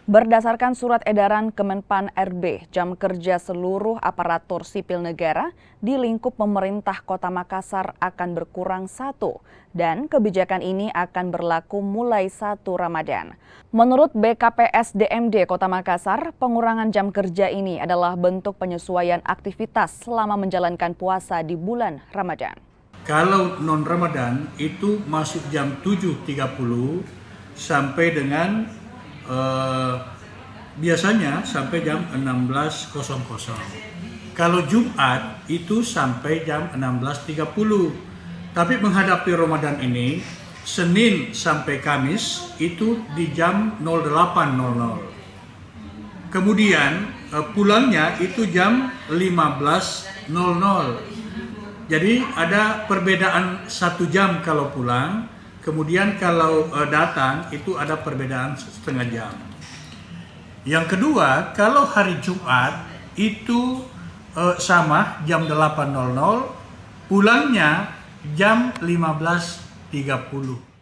Berdasarkan surat edaran Kemenpan RB, jam kerja seluruh aparatur sipil negara di lingkup pemerintah Kota Makassar akan berkurang 1 dan kebijakan ini akan berlaku mulai 1 Ramadan. Menurut BKPS DMD Kota Makassar, pengurangan jam kerja ini adalah bentuk penyesuaian aktivitas selama menjalankan puasa di bulan Ramadan. Kalau non-Ramadan itu masuk jam 7.30 sampai dengan biasanya sampai jam 16.00. Kalau Jumat itu sampai jam 16.30. Tapi menghadapi Ramadan ini, Senin sampai Kamis itu di jam 08.00. Kemudian pulangnya itu jam 15.00. Jadi ada perbedaan 1 jam kalau pulang. Kemudian kalau datang itu ada perbedaan setengah jam. Yang kedua, kalau hari Jumat itu sama jam 8.00, pulangnya jam 15.30.